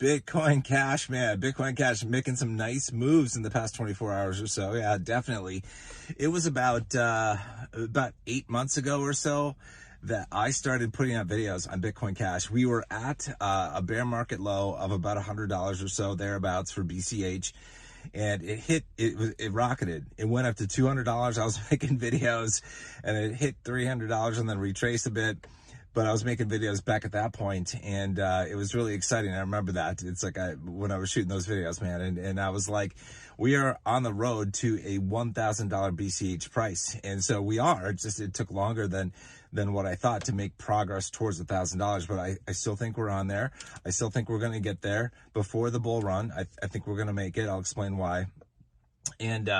Bitcoin Cash, man. Bitcoin Cash making some nice moves in the past 24 hours or so. Yeah, definitely. It was about 8 months ago or so that I started putting out videos on Bitcoin Cash. We were at a bear market low of about $100 or so, thereabouts, for BCH. And it rocketed. It went up to $200. I was making videos and it hit $300 and then retraced a bit. But I was making videos back at that point, and it was really exciting. I remember that. It's like when I was shooting those videos, man, and I was like, we are on the road to a $1,000 BCH price. And so we are. It took longer than what I thought to make progress towards $1,000, but I still think we're on there. I still think we're going to get there before the bull run. I think we're going to make it. I'll explain why. And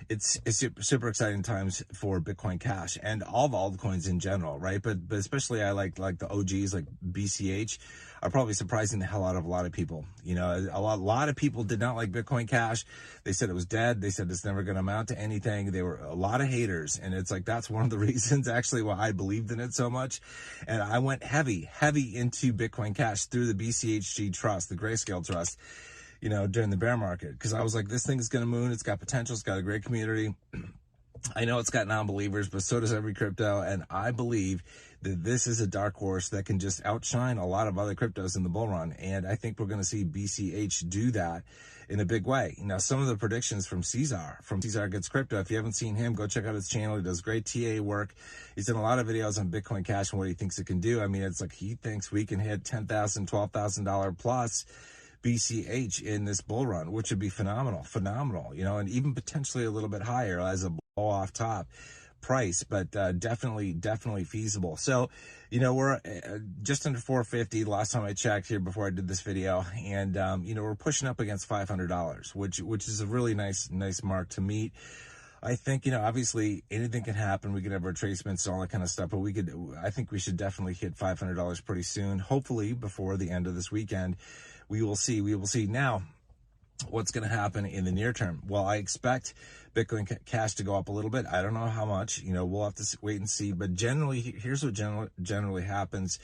it's super exciting times for Bitcoin Cash and all the altcoins in general, right? But especially I like the OGs like BCH are probably surprising the hell out of a lot of people. You know, a lot of people did not like Bitcoin Cash. They said it was dead. They said it's never going to amount to anything. They were a lot of haters, and it's like that's one of the reasons actually why I believed in it so much. And I went heavy into Bitcoin Cash through the BCHG Trust, the Grayscale Trust, you know, during the bear market, because I was like, this thing is going to moon. It's got potential. It's got a great community. I know it's got non-believers, but so does every crypto. And I believe that this is a dark horse that can just outshine a lot of other cryptos in the bull run. And I think we're going to see BCH do that in a big way. You know, some of the predictions from Cesar Gets Crypto, if you haven't seen him, go check out his channel. He does great TA work. He's done a lot of videos on Bitcoin Cash and what he thinks it can do. I mean, it's like he thinks we can hit $10,000, $12,000 plus BCH in this bull run, which would be phenomenal, you know, and even potentially a little bit higher as a blow off top price, but definitely feasible. So, you know, we're just under 450 last time I checked here before I did this video, and you know, we're pushing up against $500, which is a really nice mark to meet. I think, you know, obviously anything can happen. We could have retracements and all that kind of stuff, but I think we should definitely hit $500 pretty soon, hopefully before the end of this weekend. We will see. Now, what's going to happen in the near term? Well, I expect Bitcoin Cash to go up a little bit. I don't know how much, you know, we'll have to wait and see, but generally, here's what generally happens.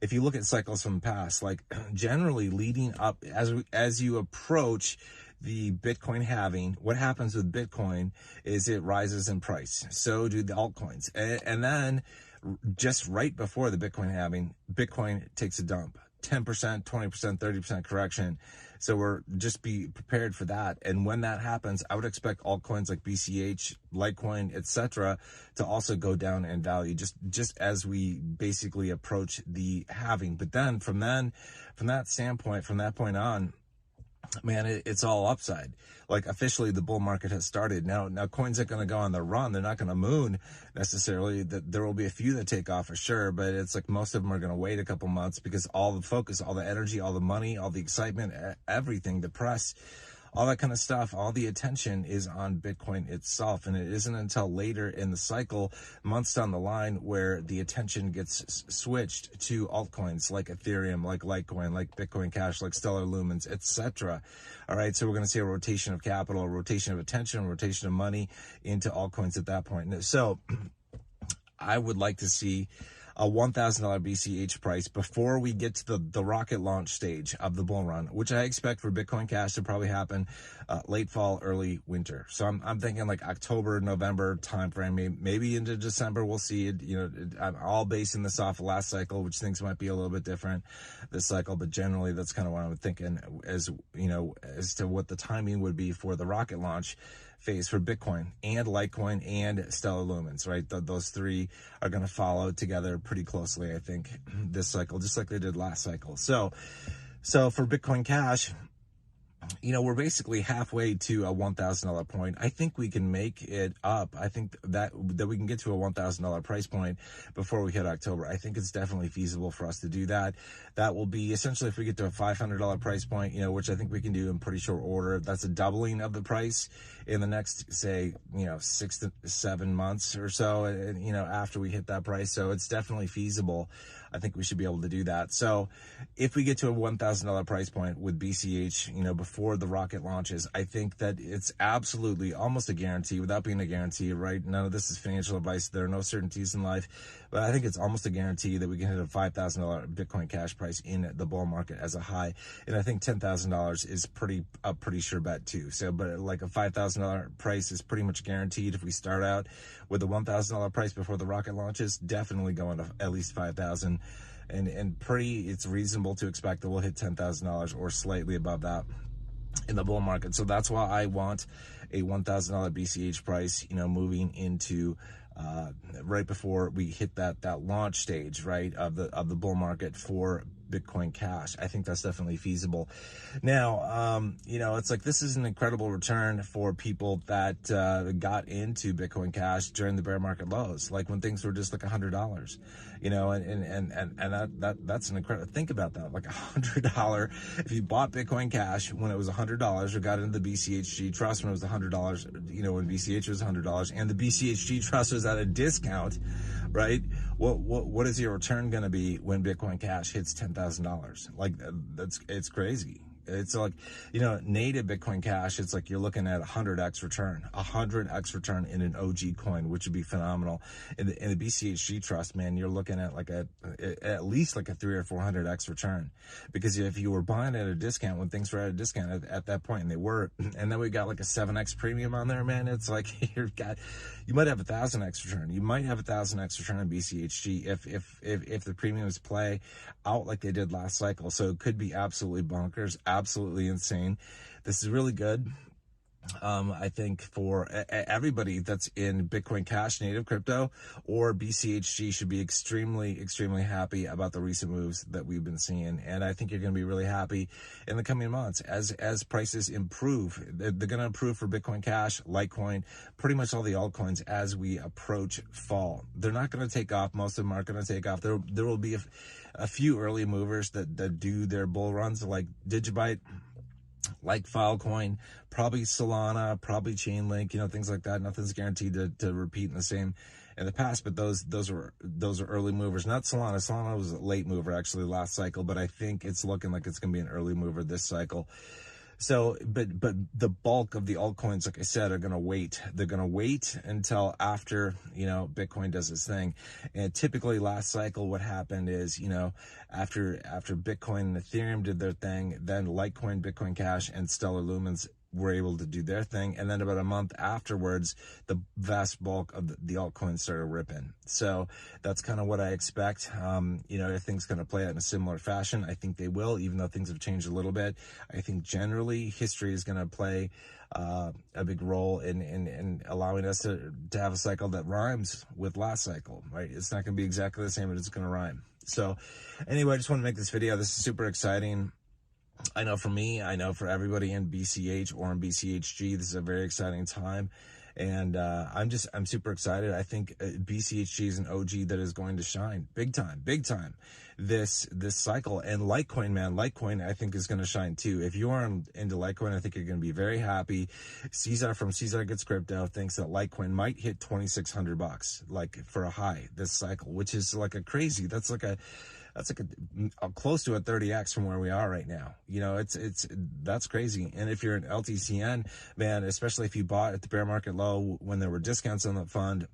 If you look at cycles from the past, like generally leading up as you approach the Bitcoin halving, what happens with Bitcoin is it rises in price. So do the altcoins. And then just right before the Bitcoin halving, Bitcoin takes a dump. 10%, 20%, 30% correction. So be prepared for that. And when that happens, I would expect altcoins like BCH, Litecoin, etc., to also go down in value, just as we basically approach the halving. But then from that point on, man, it's all upside. Like officially the bull market has started. Now coins are going to go on the run. They're not going to moon necessarily. There will be a few that take off for sure, but it's like most of them are going to wait a couple months because all the focus, all the energy, all the money, all the excitement, everything, the press, all that kind of stuff, all the attention is on Bitcoin itself. And it isn't until later in the cycle, months down the line, where the attention gets switched to altcoins like Ethereum, like Litecoin, like Bitcoin Cash, like Stellar Lumens, etc. All right, so we're going to see a rotation of capital, a rotation of attention, a rotation of money into altcoins at that point. So I would like to see a $1,000 BCH price before we get to the rocket launch stage of the bull run, which I expect for Bitcoin Cash to probably happen late fall, early winter. So I'm thinking like October, November timeframe, maybe into December. We'll see it. You know, I'm all basing this off of last cycle, which things might be a little bit different this cycle, but generally that's kind of what I'm thinking as to what the timing would be for the rocket launch phase for Bitcoin and Litecoin and Stellar Lumens, right? Those three are going to follow together pretty closely, I think, this cycle, just like they did last cycle. So for Bitcoin Cash, you know, we're basically halfway to a $1,000 point. I think we can make it up. I think that we can get to a $1,000 price point before we hit October. I think it's definitely feasible for us to do that. That will be essentially if we get to a $500 price point, you know, which I think we can do in pretty short order. That's a doubling of the price in the next, say, you know, 6 to 7 months or so, and, you know, after we hit that price. So it's definitely feasible. I think we should be able to do that. So if we get to a $1,000 price point with BCH, you know, before the rocket launches. I think that it's absolutely almost a guarantee, without being a guarantee, right? None of this is financial advice. There are no certainties in life, but I think it's almost a guarantee that we can hit a $5,000 Bitcoin Cash price in the bull market as a high. And I think $10,000 is a pretty sure bet too. So, but like a $5,000 price is pretty much guaranteed. If we start out with a $1,000 price before the rocket launches, definitely going to at least 5,000. And it's reasonable to expect that we'll hit $10,000 or slightly above that in the bull market. So that's why I want a $1,000 BCH price, moving into right before we hit that launch stage, right, of the bull market for Bitcoin Cash. I think that's definitely feasible. Now, it's like, this is an incredible return for people that got into Bitcoin Cash during the bear market lows, like when things were just like $100, and that's an incredible, think about that, like $100. If you bought Bitcoin Cash when it was $100, or got into the BCHG Trust when it was $100, when BCH was $100, and the BCHG Trust was at a discount, right? What is your return going to be when Bitcoin Cash hits $10,000? Like, it's crazy. It's like, native Bitcoin Cash, it's like you're looking at 100x return in an OG coin, which would be phenomenal. In the BCHG Trust, man, you're looking at like at least like a 300 or 400x return, because if you were buying at a discount when things were at a discount at that point, and they were, and then we got like a 7x premium on there, man, it's like you might have 1,000x return. You might have 1,000x return on BCHG if the premiums play out like they did last cycle. So it could be absolutely bonkers, absolutely insane. This is really good. I think for everybody that's in Bitcoin Cash, native crypto, or BCHG should be extremely, extremely happy about the recent moves that we've been seeing. And I think you're going to be really happy in the coming months as prices improve. They're going to improve for Bitcoin Cash, Litecoin, pretty much all the altcoins as we approach fall. They're not going to take off. Most of them aren't going to take off. There will be a few early movers that do their bull runs, like Digibyte, like Filecoin, probably Solana, probably Chainlink, things like that. Nothing's guaranteed to repeat in the past, but those are early movers. Not Solana. Solana was a late mover actually last cycle, but I think it's looking like it's going to be an early mover this cycle. So, but the bulk of the altcoins, like I said, are going to wait. They're going to wait until after, Bitcoin does its thing. And typically last cycle, what happened is, after Bitcoin and Ethereum did their thing, then Litecoin, Bitcoin Cash, and Stellar Lumens were able to do their thing. And then about a month afterwards, the vast bulk of the altcoins started ripping. So that's kind of what I expect. If things going to play out in a similar fashion, I think they will, even though things have changed a little bit. I think generally history is going to play a big role in allowing us to have a cycle that rhymes with last cycle, right? It's not going to be exactly the same, but it's going to rhyme. So anyway, I just want to make this video. This is super exciting. I know for me, I know for everybody in BCH or in BCHG, this is a very exciting time. And I'm super excited. I think BCHG is an OG that is going to shine big time this cycle. And Litecoin, man, Litecoin I think is going to shine too. If you are into Litecoin, I think you're going to be very happy. Caesar from Caesar Gets Crypto thinks that Litecoin might hit $2,600 like for a high this cycle, which is like a crazy. That's like a close to a 30x from where we are right now. That's crazy. And if you're an LTCN, man, especially if you bought at the bear market low when there were discounts on the fund,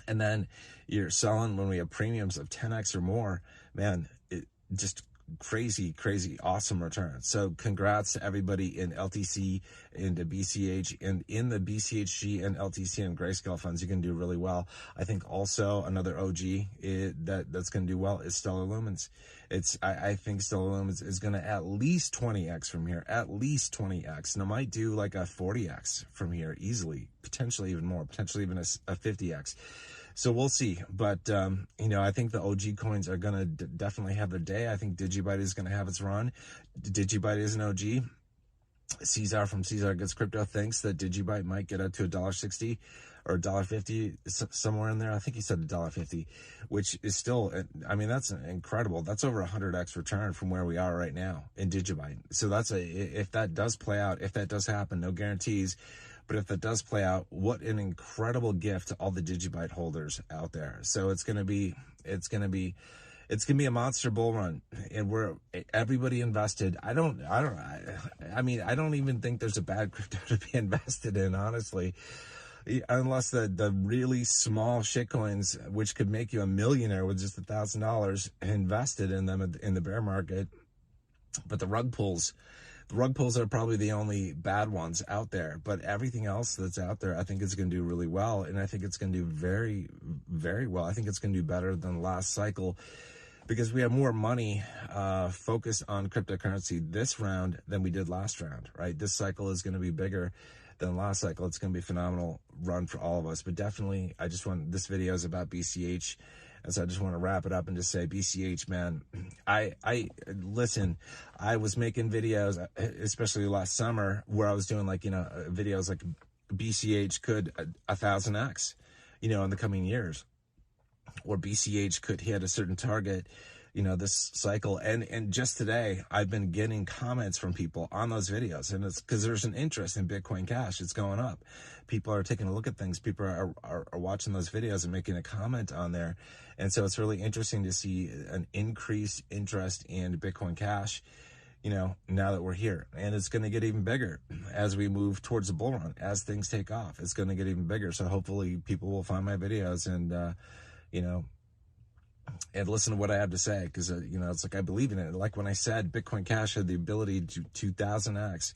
and then you're selling when we have premiums of 10x or more, man, it just crazy, awesome return. So congrats to everybody in LTC, into BCH, and in the BCHG and LTC and Grayscale funds. You can do really well. I think also another OG that's going to do well is Stellar Lumens. I think Stellar Lumens is going to at least 20x from here, at least 20x, and it might do like a 40x from here easily, potentially even more, potentially even a 50x. So we'll see. But, I think the OG coins are going to definitely have their day. I think Digibyte is going to have its run. Digibyte is an OG. Caesar from Caesar Gets Crypto thinks that Digibyte might get up to $1.60 or $1.50, somewhere in there. I think he said $1.50, which is still, that's incredible. That's over 100x return from where we are right now in Digibyte. So if that does play out, if that does happen, no guarantees, but if that does play out, what an incredible gift to all the Digibyte holders out there. So it's going to be It's gonna be a monster bull run, and we're everybody invested. I don't even think there's a bad crypto to be invested in, honestly, unless the really small shitcoins, which could make you a millionaire with just $1,000 invested in them in the bear market. But the rug pulls are probably the only bad ones out there. But everything else that's out there, I think it's going to do really well, and I think it's going to do very, very well. I think it's going to do better than the last cycle, because we have more money focused on cryptocurrency this round than we did last round, right? This cycle is going to be bigger than last cycle. It's going to be a phenomenal run for all of us. But definitely, this video is about BCH. And so I just want to wrap it up and just say, BCH, man, listen, I was making videos, especially last summer, where I was doing videos like BCH could 1,000x, in the coming years, or BCH could hit a certain target, this cycle. And just today, I've been getting comments from people on those videos, and it's because there's an interest in Bitcoin Cash. It's going up. People are taking a look at things. People are watching those videos and making a comment on there. And so it's really interesting to see an increased interest in Bitcoin Cash, now that we're here. And it's going to get even bigger as we move towards the bull run. As things take off, it's going to get even bigger. So hopefully people will find my videos and, and listen to what I have to say, because, it's like I believe in it. Like when I said Bitcoin Cash had the ability to 2,000x,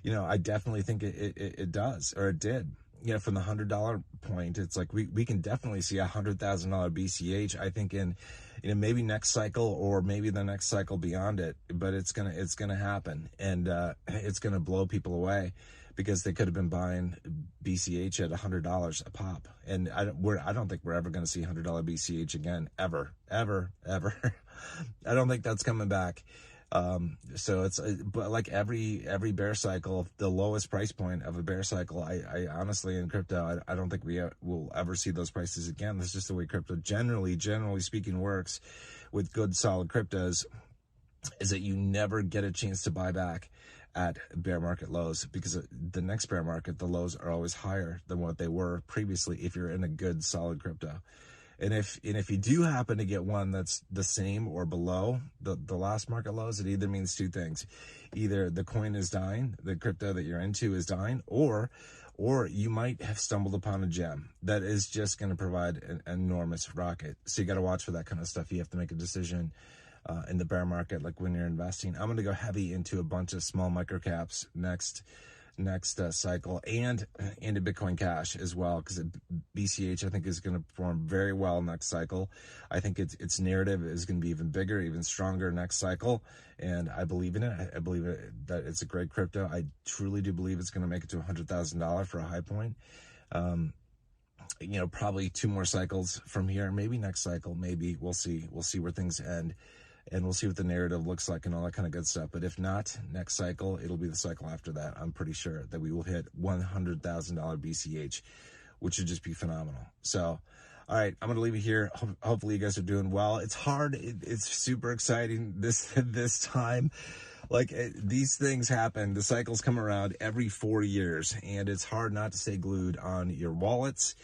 I definitely think it does, or it did. From the $100 point, it's like we can definitely see $100,000 BCH. I think in maybe next cycle, or maybe the next cycle beyond it. But it's gonna happen, and it's gonna blow people away, because they could have been buying BCH at $100 a pop, and I don't think we're ever going to see $100 BCH again, ever. I don't think that's coming back. So but like every bear cycle, the lowest price point of a bear cycle, I honestly, in crypto, I don't think we will ever see those prices again. That's just the way crypto generally speaking works with good solid cryptos, is that you never get a chance to buy back at bear market lows, because the next bear market, the lows are always higher than what they were previously if you're in a good solid crypto. And if you do happen to get one that's the same or below the last market lows, it either means two things. Either the coin is dying, the crypto that you're into is dying, or you might have stumbled upon a gem that is just going to provide an enormous rocket. So you got to watch for that kind of stuff. You have to make a decision in the bear market, like when you're investing. I'm going to go heavy into a bunch of small microcaps next cycle, and into Bitcoin Cash as well, because BCH I think is going to perform very well next cycle. I think its narrative is going to be even bigger, even stronger next cycle, and I believe in it. I believe that it's a great crypto. I truly do believe it's going to make it to $100,000 for a high point. Probably 2 more cycles from here, maybe next cycle, maybe we'll see where things end. And we'll see what the narrative looks like and all that kind of good stuff. But if not, next cycle, it'll be the cycle after that. I'm pretty sure that we will hit $100,000 BCH, which would just be phenomenal. So, all right, I'm going to leave it here. Hopefully you guys are doing well. It's hard. It's super exciting this time. Like, these things happen. The cycles come around every 4 years, and it's hard not to stay glued on your wallets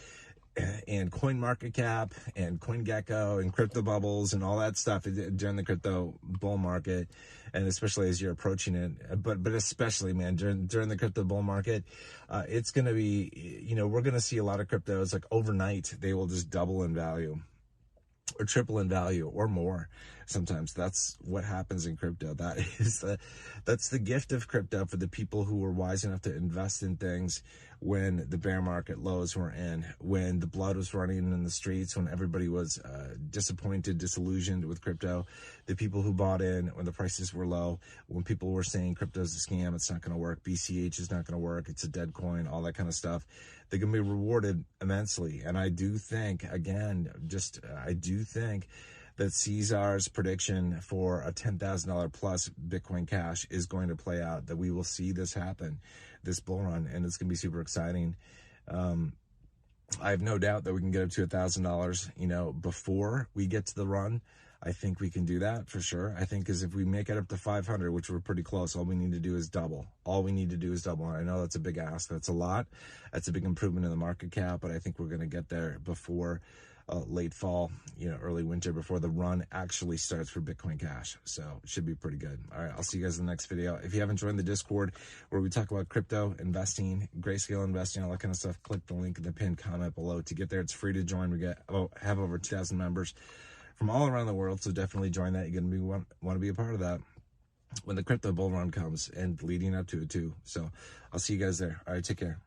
and CoinMarketCap and CoinGecko and crypto bubbles and all that stuff during the crypto bull market, and especially as you're approaching it. But especially, man, during the crypto bull market, it's going to be, we're going to see a lot of cryptos, like overnight, they will just double in value, or triple in value, or more. Sometimes that's what happens in crypto. That's the gift of crypto for the people who were wise enough to invest in things when the bear market lows were in, when the blood was running in the streets, when everybody was disappointed, disillusioned with crypto. The people who bought in when the prices were low, when people were saying crypto's a scam, it's not going to work, BCH is not going to work, it's a dead coin, all that kind of stuff, they're going to be rewarded immensely. And I do think, again, I do think that Caesar's prediction for a $10,000 plus Bitcoin Cash is going to play out, that we will see this happen, this bull run, and it's going to be super exciting. I have no doubt that we can get up to $1,000, before we get to the run. I think we can do that for sure. I think because if we make it up to 500, which we're pretty close, all we need to do is double. And I know that's a big ask. That's a lot. That's a big improvement in the market cap, but I think we're going to get there before late fall, early winter before the run actually starts for Bitcoin Cash. So it should be pretty good. All right, I'll see you guys in the next video. If you haven't joined the Discord where we talk about crypto investing, grayscale investing, all that kind of stuff, click the link in the pinned comment below to get there. It's free to join. We have over 2,000 members from all around the world, so definitely join that. You're gonna want to be a part of that when the crypto bull run comes and leading up to it too. So I'll see you guys there. All right, take care.